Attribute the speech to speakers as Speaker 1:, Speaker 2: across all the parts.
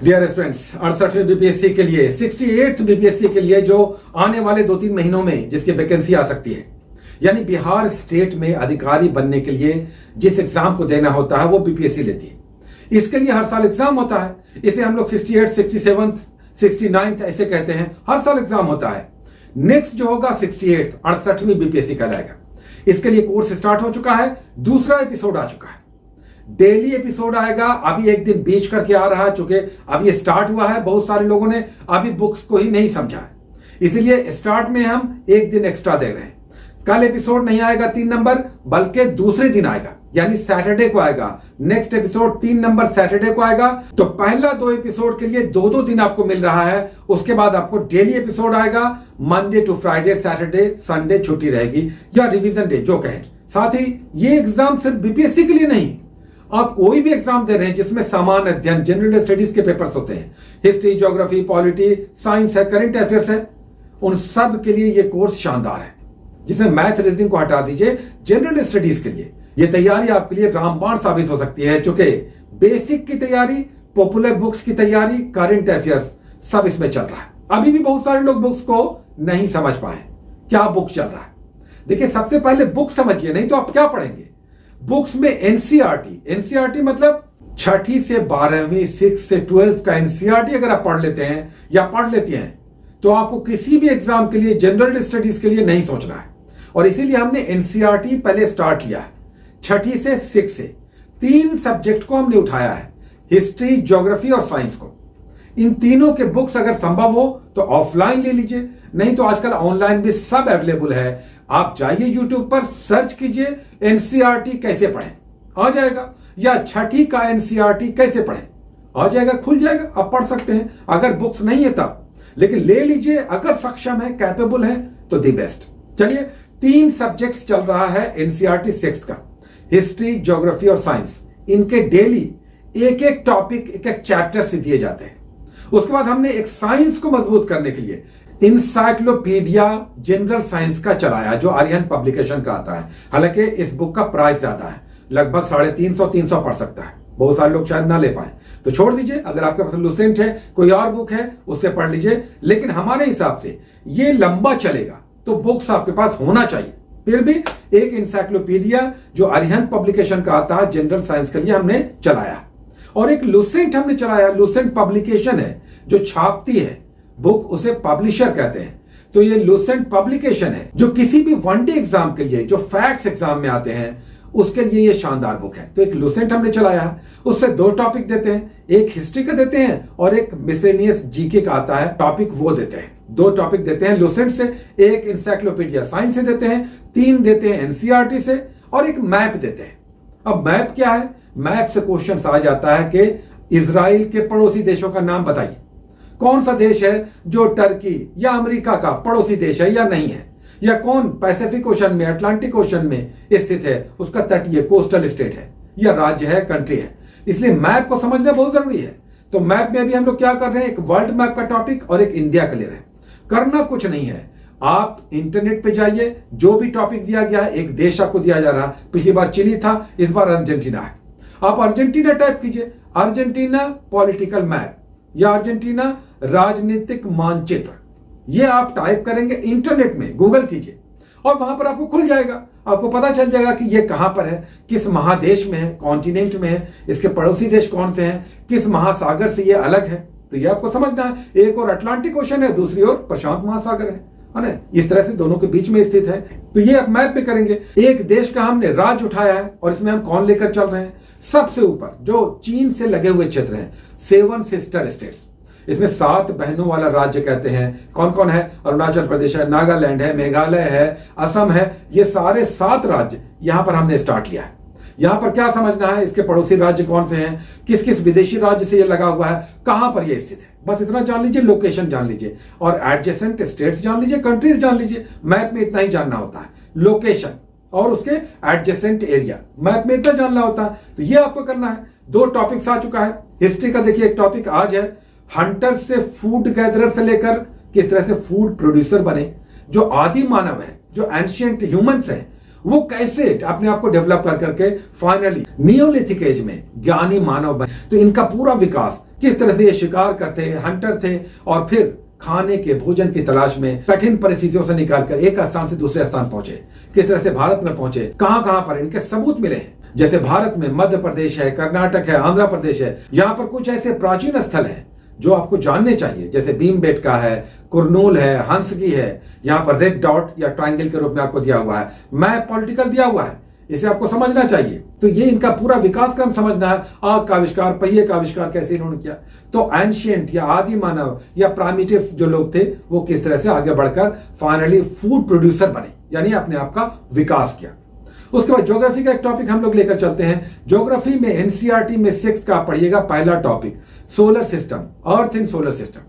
Speaker 1: Dear students, 68वें BPSC के लिए 68th BPSC के लिए जो आने वाले 2-3 महीनों में जिसकी वैकेंसी आ सकती है, यानी बिहार स्टेट में अधिकारी बनने के लिए जिस एग्जाम को देना होता है वो बीपीएससी लेती है। इसके लिए हर साल एग्जाम होता है। इसे हम लोग 68, 67, 69 ऐसे कहते हैं। हर साल एग्जाम होता है। नेक्स्ट जो होगा 68 68वीं बीपीएससी कहलाएगा। इसके लिए कोर्स स्टार्ट हो चुका है। दूसरा एपिसोड आ चुका है। डेली एपिसोड आएगा। अभी एक दिन बीच करके आ रहा है, चूंकि अब ये स्टार्ट हुआ है। बहुत सारे लोगों ने अभी बुक्स को ही नहीं समझा है, इसलिए स्टार्ट में हम एक दिन एक्स्ट्रा दे रहे हैं। कल एपिसोड नहीं आएगा 3 नंबर, बल्कि दूसरे दिन आएगा, यानी सैटरडे को आएगा। नेक्स्ट एपिसोड 3 नंबर सैटरडे को आएगा। तो पहला 2 एपिसोड के लिए 2-2 दिन आपको मिल रहा है। उसके बाद आपको डेली एपिसोड आएगा। Monday to Friday, Saturday Sunday छुट्टी रहेगी या रिवीजन डे जो कहें। साथ ही ये एग्जाम सिर्फ बीपीएससी के लिए नहीं, आप कोई भी एग्जाम दे रहे हैं जिसमें समान अध्ययन जनरल स्टडीज के पेपर्स होते हैं, हिस्ट्री, ज्योग्राफी, पॉलिटी, साइंस है, करंट अफेयर्स है, उन सब के लिए ये कोर्स शानदार है। जिसमें मैथ रीजनिंग को हटा दीजिए, जनरल स्टडीज के लिए ये तैयारी आपके लिए रामबाण साबित हो सकती है। चूंकि बेसिक की तैयारी, पॉपुलर बुक्स की तैयारी, करंट अफेयर्स सब इसमें चल रहा है। अभी भी बहुत सारे लोग बुक्स को नहीं समझ पाए क्या बुक चल रहा है। देखिए, सबसे पहले बुक समझिए, नहीं तो आप क्या पढ़ेंगे। बुक्स में एनसीईआरटी मतलब 6ठी से 12वीं, 6 से 12th का एनसीईआरटी अगर आप पढ़ लेते हैं या पढ़ लेती हैं तो आपको किसी भी एग्जाम के लिए, जनरल स्टडीज के लिए नहीं सोचना है। और इसीलिए हमने एनसीईआरटी पहले स्टार्ट किया है। 6ठी से 6 से 3 सब्जेक्ट को हमने उठाया है, हिस्ट्री, ज्योग्राफी और साइंस को। इन तीनों के बुक्स अगर संभव हो तो ऑफलाइन ले लीजिए, नहीं तो आजकल ऑनलाइन भी सब अवेलेबल है। आप जाइए यूट्यूब पर, सर्च कीजिए एनसीईआरटी कैसे पढ़ें, आ जाएगा। या 6ठी का एनसीईआरटी कैसे पढ़ें, आ जाएगा, खुल जाएगा, आप पढ़ सकते हैं। अगर बुक्स नहीं है तब, लेकिन ले लीजिए। अगर सक्षम है, कैपेबल है तो दी बेस्ट। चलिए, 3 सब्जेक्ट्स चल रहा है एनसीईआरटी 6th का, हिस्ट्री, ज्योग्राफी और साइंस। इनके डेली एक-एक टॉपिक, एक-एक चैप्टर से दिए जाते हैं। उसके बाद हमने एक साइंस को मजबूत करने के लिए इंसाइक्लोपीडिया जनरल साइंस का चलाया, जो आर्यन पब्लिकेशन का आता है। हालांकि इस बुक का प्राइस ज्यादा है, लगभग 350-300 पड़ सकता है। बहुत सारे लोग शायद ना ले पाए, तो छोड़ दीजिए। अगर आपके पास लुसेंट है, कोई और बुक है, उससे पढ़ लीजिए। लेकिन हमारे हिसाब से ये लंबा चलेगा, तो बुक्स आपके पास होना चाहिए। फिर भी एक इंसाइक्लोपीडिया जो आर्यन पब्लिकेशन का आता है जनरल साइंस के लिए हमने चलाया, और एक लुसेंट हमने चलाया। लुसेंट पब्लिकेशन है जो छापती है बुक, उसे पब्लिशर कहते हैं। तो ये लुसेंट पब्लिकेशन है जो किसी भी वनडे एग्जाम के लिए, जो फैक्ट्स एग्जाम में आते हैं, उसके लिए ये शानदार बुक है। तो एक लुसेंट हमने चलाया है, उससे 2 टॉपिक देते हैं, एक हिस्ट्री का देते हैं और एक मिसलेनियस जीके का आता है टॉपिक, वो देते हैं। 2 टॉपिक देते हैं लुसेंट से, एक इंसाइक्लोपीडिया साइंस से देते हैं, 3 देते हैं एनसीईआरटी से, और एक मैप देते हैं। अब मैप क्या है? मैप से क्वेश्चन आ जाता है कि इजराइल के पड़ोसी देशों का नाम बताइए। कौन सा देश है जो टर्की या अमेरिका का पड़ोसी देश है या नहीं है, या कौन पैसिफिक ओशन में, अटलांटिक ओशन में स्थित है, उसका तटीय कोस्टल स्टेट है या राज्य है, कंट्री है। इसलिए मैप को समझना बहुत जरूरी है। तो मैप में भी हम लोग क्या कर रहे हैं, एक वर्ल्ड मैप का टॉपिक और एक इंडिया का ले रहे हैं। करना कुछ नहीं है, आप इंटरनेट पे जाइए, जो भी टॉपिक दिया गया है, एक देश आपको दिया जा रहा है। पिछली बार चिली था, इस बार अर्जेंटीना है। आप अर्जेंटीना टाइप कीजिए, अर्जेंटीना पॉलिटिकल मैप या अर्जेंटीना राजनीतिक मानचित्र, ये आप टाइप करेंगे इंटरनेट में, गूगल कीजिए, और वहां पर आपको खुल जाएगा। आपको पता चल जाएगा कि ये कहां पर है, किस महादेश में है, कॉन्टिनेंट में है, इसके पड़ोसी देश कौन से हैं, किस महासागर से ये अलग है। तो ये आपको समझना है। एक और अटलांटिक ओशन है, दूसरी ओर प्रशांत महासागर है ना। इस तरह से दोनों के बीच में स्थित है। तो ये आप मैप में करेंगे। एक देश का हमने राज्य उठाया है, और इसमें हम कौन लेकर चल रहे हैं, सबसे ऊपर जो चीन से लगे हुए क्षेत्र हैं, 7 सिस्टर स्टेट्स। इसमें 7 बहनों वाला राज्य कहते हैं। कौन कौन है? अरुणाचल प्रदेश है, नागालैंड है, मेघालय है, असम है। ये सारे 7 राज्य यहां पर हमने स्टार्ट किया है। यहां पर क्या समझना है, इसके पड़ोसी राज्य कौन से हैं, किस किस विदेशी राज्य से ये लगा हुआ है, कहां पर ये स्थित है, बस इतना जान लीजिए। लोकेशन जान लीजिए और एडजेसेंट स्टेट्स जान लीजिए, कंट्रीज जान लीजिए। मैप में इतना ही जानना होता है, लोकेशन और उसके एडजेसेंट एरिया, मैप में इतना जानना होता है। तो ये आपको करना है। 2 टॉपिक्स आ चुका है। हिस्ट्री का देखिए, एक टॉपिक आज है, हंटर से फूड गैदरर से लेकर किस तरह से फूड प्रोड्यूसर बने। जो आदि मानव है, जो एंशिएंट ह्यूमंस हैं, वो कैसे अपने आप को डेवलप कर करके फाइनली नियोलिथिक एज में ज्ञानी मानव बने। तो इनका पूरा विकास किस तरह से ये शिकार करते, हंटर थे, और फिर खाने के भोजन की तलाश में कठिन परिस्थितियों से निकालकर एक स्थान से दूसरे स्थान पहुंचे, किस तरह से भारत में पहुंचे, कहां कहां पर इनके सबूत मिले हैं। जैसे भारत में मध्य प्रदेश है, कर्नाटक है, आंध्र प्रदेश है, यहां पर कुछ ऐसे प्राचीन स्थल हैं जो आपको जानने चाहिए, जैसे भीमबेटका है, कुरनूल है, हंसकी है। यहाँ पर रेड डॉट या ट्रायंगल के रूप में आपको दिया हुआ है, मैप पॉलिटिकल दिया हुआ है, इसे आपको समझना चाहिए। तो ये इनका पूरा विकास क्रम समझना है। आग का आविष्कार, पहिए का आविष्कार कैसे इन्होंने किया, तो एंशियंट या आदि मानव या प्राइमिटिव जो लोग थे वो किस तरह से आगे बढ़कर फाइनली फूड प्रोड्यूसर बने, यानी अपने आप का विकास किया। उसके बाद ज्योग्राफी का एक टॉपिक हम लोग लेकर चलते हैं। ज्योग्राफी में एनसीईआरटी में 6th का पढ़िएगा पहला टॉपिक, सोलर सिस्टम, अर्थ इन सोलर सिस्टम।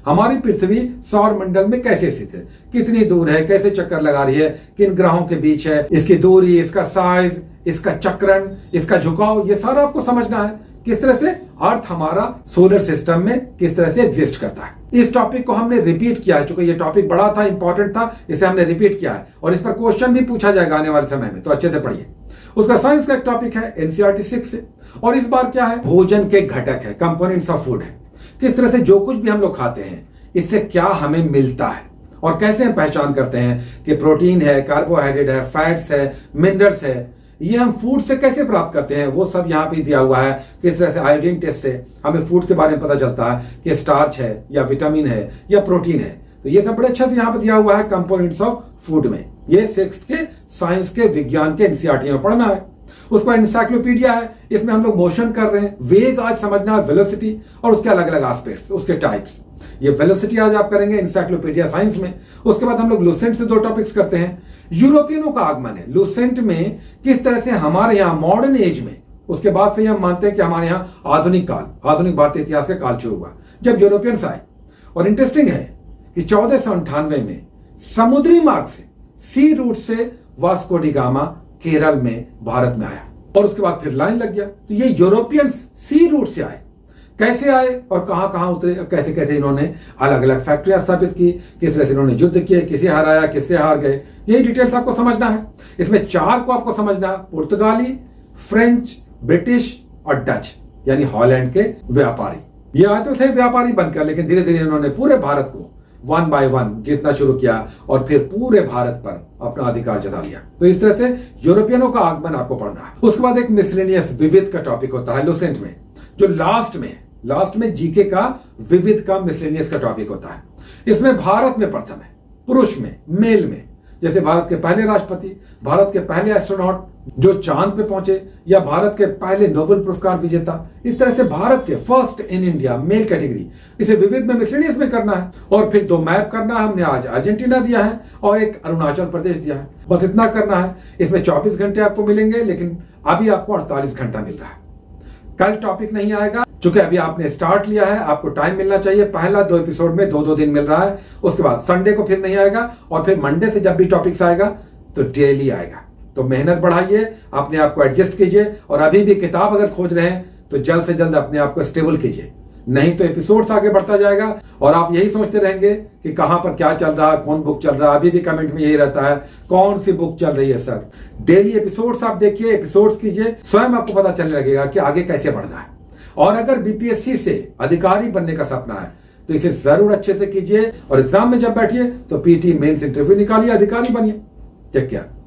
Speaker 1: हमारी पृथ्वी सौर मंडल में कैसे स्थित है, कितनी दूर है, कैसे चक्कर लगा रही है, किन ग्रहों के बीच है, इसकी दूरी, इसका साइज, इसका चक्रण, इसका झुकाव, ये सारा आपको समझना है। किस तरह से अर्थ हमारा सोलर सिस्टम में किस तरह से एग्जिस्ट करता है। इस टॉपिक को हमने रिपीट किया है, चूंकि ये टॉपिक बड़ा था, इंपॉर्टेंट था, इसे हमने रिपीट किया है और इस पर क्वेश्चन भी पूछा जाएगा आने वाले समय में, तो अच्छे से पढ़िए। उसका साइंस का एक टॉपिक है एनसीईआरटी 6 से, और इस बार क्या है, भोजन के घटक है, कंपोनेंट्स ऑफ फूड है। किस तरह से जो कुछ भी हम लोग खाते हैं इससे क्या हमें मिलता है और कैसे हम पहचान करते हैं कि प्रोटीन है, कार्बोहाइड्रेट है, फैट्स है, मिनरल्स है, ये हम फूड से कैसे प्राप्त करते हैं, वो सब यहाँ पे दिया हुआ है। किस तरह से आयोडीन टेस्ट से हमें फूड के बारे में पता चलता है कि स्टार्च है या विटामिन है या प्रोटीन है, तो ये सब बड़े अच्छे से यहाँ पे दिया हुआ है कंपोनेंट्स ऑफ फूड में। ये 6th के साइंस के, विज्ञान के एनसीईआरटी में पढ़ना है। उसका इंसाइक्लोपीडिया है, इसमें हम लोग मोशन कर रहे हैं, वेग आज समझना है, वेलोसिटी और उसके अलग अलग एस्पेक्ट्स, उसके टाइप्स। ये वेलोसिटी आज आप करेंगे इंसाइक्लोपीडिया साइंस में। उसके बाद हम लोग लूसेंट से 2 टॉपिक्स करते हैं। यूरोपियनों का आगमन है लूसेंट में, किस तरह से हमारे यहाँ मॉडर्न एज में, उसके बाद से हम मानते हैं कि हमारे यहाँ आधुनिक काल, आधुनिक भारतीय इतिहास का काल शुरू हुआ जब यूरोपियंस आए। और इंटरेस्टिंग है कि 1498 में समुद्री मार्ग से, सी रूट से वास्को डी गामा केरल में भारत में आया और उसके बाद फिर लाइन लग गया। तो ये यूरोपियंस सी रूट से आए, कैसे आए और कहां कहां उतरे, कैसे कैसे इन्होंने अलग अलग फैक्ट्रियां स्थापित की, किस तरह से इन्होंने युद्ध किए, किसे हराया, किससे हार गए, यही डिटेल्स आपको समझना है। इसमें 4 को आपको समझना है, पुर्तगाली, फ्रेंच, ब्रिटिश और डच, यानी हॉलैंड के व्यापारी। ये आए तो थे व्यापारी बनकर, लेकिन धीरे धीरे इन्होंने पूरे भारत को 1 by 1 जीतना शुरू किया और फिर पूरे भारत पर अपना अधिकार जता लिया। तो इस तरह से यूरोपियनों का आगमन आपको पढ़ना है। उसके बाद एक मिसलेनियस, विविध का टॉपिक होता है लूसेंट में, जो लास्ट में जीके का विविध का मिसलेनियस का टॉपिक होता है। इसमें भारत में प्रथम है, पुरुष में, मेल में, जैसे भारत के पहले राष्ट्रपति, भारत के पहले एस्ट्रोनॉट जो चांद पे पहुंचे, या भारत के पहले नोबेल पुरस्कार विजेता। इस तरह से भारत के first in India male category, इसे विविध में मिसलेनियस में करना है। और फिर 2 मैप करना है, हमने आज अर्जेंटीना दिया है और एक अरुणाचल प्रदेश दिया है, बस इतना करना है। इसमें 24 घंटे आपको मिलेंगे, लेकिन अभी आपको 48 घंटा मिल रहा है। कल टॉपिक नहीं आएगा, चूंकि अभी आपने स्टार्ट लिया है, आपको टाइम मिलना चाहिए। पहला 2 एपिसोड में 2-2 दिन मिल रहा है, उसके बाद संडे को फिर नहीं आएगा, और फिर मंडे से जब भी टॉपिक्स आएगा तो डेली आएगा। तो मेहनत बढ़ाइए, अपने आप को एडजस्ट कीजिए, और अभी भी किताब अगर खोज रहे हैं तो जल्द से जल्द अपने आप को स्टेबल कीजिए, नहीं तो एपिसोड्स आगे बढ़ता जाएगा और आप यही सोचते रहेंगे कि कहां पर क्या चल रहा है, कौन बुक चल रहा है। अभी भी कमेंट में यही रहता है, कौन सी बुक चल रही है सर। डेली एपिसोड्स आप देखिए, एपिसोड्स कीजिए, स्वयं आपको पता चलने लगेगा कि आगे कैसे बढ़ना है। और अगर बीपीएससी से अधिकारी बनने का सपना है तो इसे जरूर अच्छे से कीजिए, और एग्जाम में जब बैठिए तो पीटी मेंस इंटरव्यू निकालिए, अधिकारी बनिए। Take care.